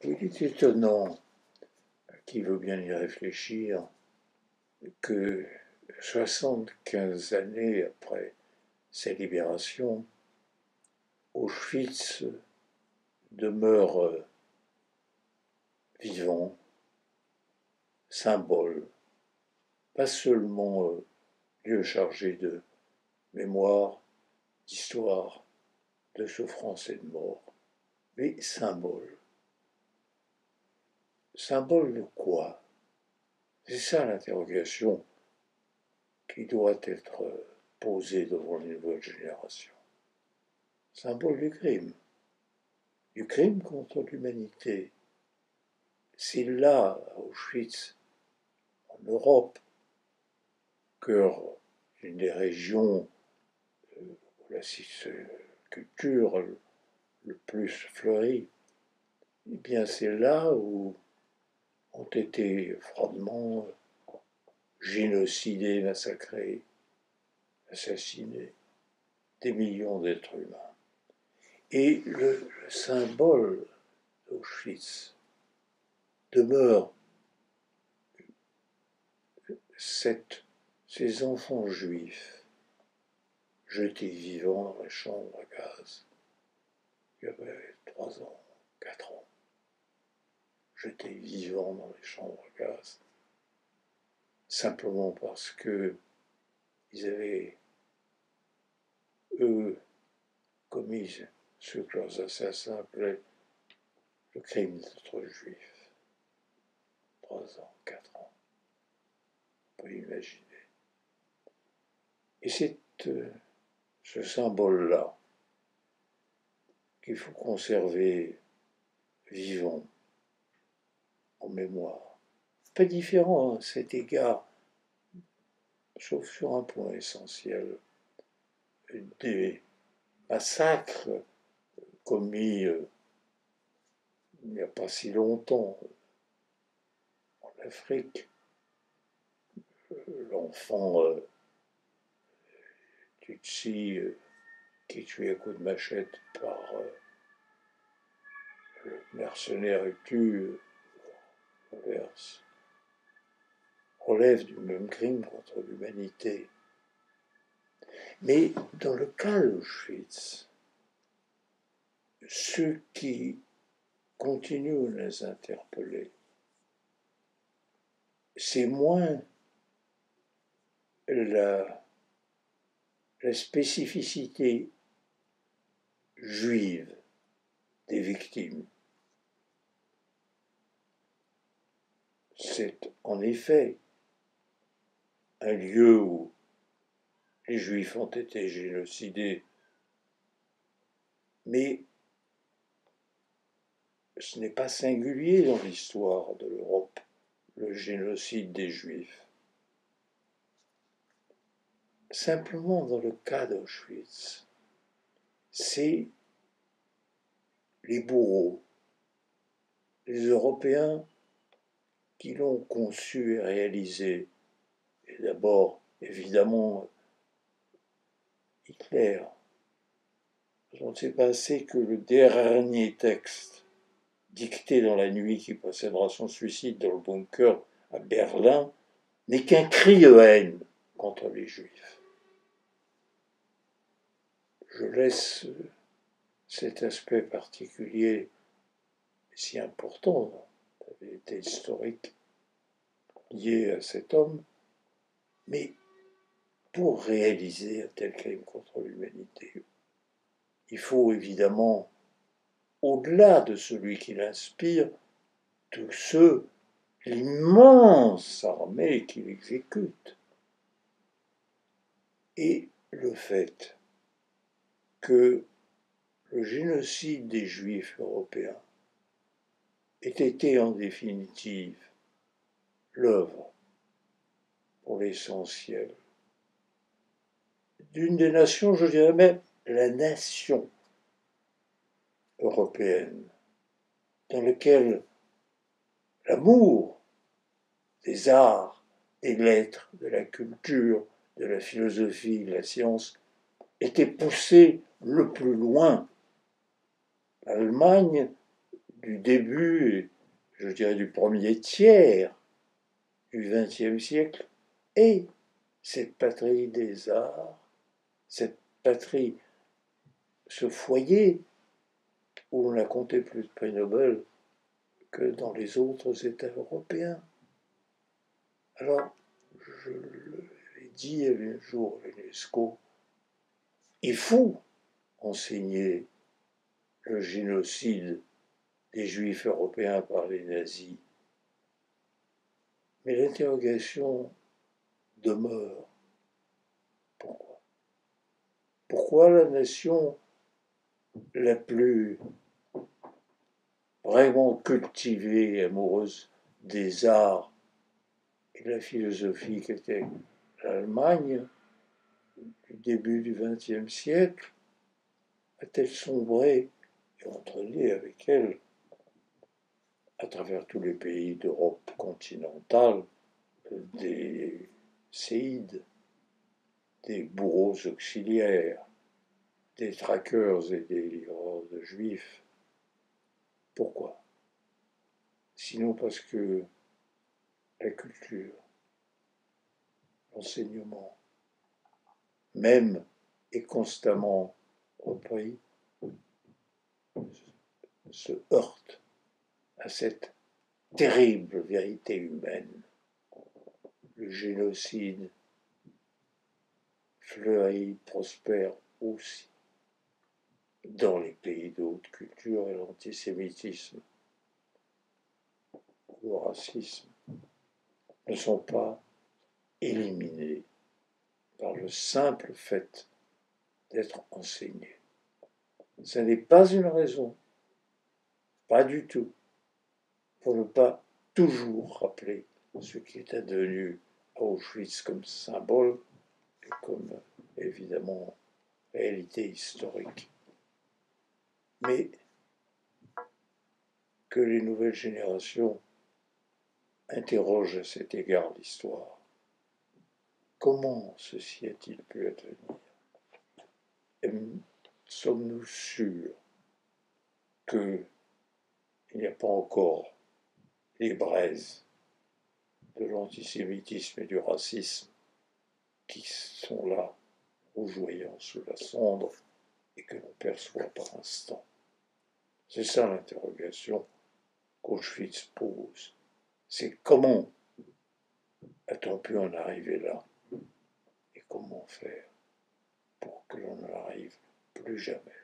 Il est étonnant, qui veut bien y réfléchir, que 75 années après sa libération, Auschwitz demeure vivant, symbole, pas seulement lieu chargé de mémoire, d'histoire, de souffrance et de mort, mais symbole. Symbole de quoi? C'est ça l'interrogation qui doit être posée devant les nouvelles générations. Symbole du crime contre l'humanité. C'est là, à Auschwitz, en Europe, cœur d'une des régions où la culture le plus fleurie, eh bien c'est là où ont été froidement génocidés, massacrés, assassinés des millions d'êtres humains. Et le symbole d'Auschwitz demeure ces enfants juifs jetés vivants dans la chambre à gaz. Il y avait 3 ans, 4 ans, jetés vivants dans les chambres à gaz, simplement parce que ils avaient, eux, commis ce que leurs assassins appelaient le crime d'être juif. 3 ans, 4 ans, on peut imaginer. Et c'est ce symbole-là qu'il faut conserver vivant, en mémoire. Pas différent à cet égard, sauf sur un point essentiel, des massacres commis il n'y a pas si longtemps en Afrique. L'enfant Tutsi qui est tué à coups de machette par le mercenaire Hutu relève du même crime contre l'humanité. Mais dans le cas d'Auschwitz, ce qui continue à les interpeller, c'est moins la spécificité juive des victimes. C'est en effet un lieu où les Juifs ont été génocidés, mais ce n'est pas singulier dans l'histoire de l'Europe, le génocide des Juifs. Simplement, dans le cas d'Auschwitz, c'est les bourreaux, les Européens qui l'ont conçu et réalisé. Et d'abord, évidemment, Hitler, on ne sait pas assez que le dernier texte dicté dans la nuit qui précédera son suicide dans le bunker à Berlin n'est qu'un cri de haine contre les Juifs. Je laisse cet aspect particulier si important, la vérité historique liée à cet homme, mais pour réaliser un tel crime contre l'humanité, il faut évidemment, au-delà de celui qui l'inspire, tous ceux, l'immense armée qui l'exécute. Et le fait que le génocide des Juifs européens ait été en définitive l'œuvre, pour l'essentiel, d'une des nations, je dirais même la nation européenne, dans laquelle l'amour des arts, des lettres, de la culture, de la philosophie, de la science était poussé le plus loin. L'Allemagne du début, je dirais du premier tiers du XXe siècle, et cette patrie des arts, cette patrie, ce foyer où on a compté plus de prix Nobel que dans les autres États européens. Alors, je l'ai dit un jour à l'UNESCO, il faut enseigner le génocide des Juifs européens par les nazis. Mais l'interrogation demeure. Pourquoi? Pourquoi la nation la plus vraiment cultivée, amoureuse des arts et de la philosophie qu'était l'Allemagne du début du XXe siècle, a-t-elle sombré et entraîné avec elle, à travers tous les pays d'Europe continentale, des séides, des bourreaux auxiliaires, des traqueurs et des livreurs de juifs? Pourquoi? Sinon parce que la culture, l'enseignement, même et constamment repris, se heurte à cette terrible vérité humaine. Le génocide fleurit, prospère aussi dans les pays de haute culture, et l'antisémitisme ou le racisme ne sont pas éliminés par le simple fait d'être enseignés. Ce n'est pas une raison, pas du tout, pour ne pas toujours rappeler ce qui est advenu à Auschwitz comme symbole et comme évidemment réalité historique. Mais que les nouvelles générations interrogent à cet égard l'histoire. Comment ceci a-t-il pu advenir? Sommes-nous sûrs qu'il n'y a pas encore les braises de l'antisémitisme et du racisme qui sont là, rougeoyants sous la cendre, et que l'on perçoit par instant? C'est ça l'interrogation qu'Auschwitz pose. C'est comment a-t-on pu en arriver là? Et comment faire pour que l'on n'en arrive plus jamais?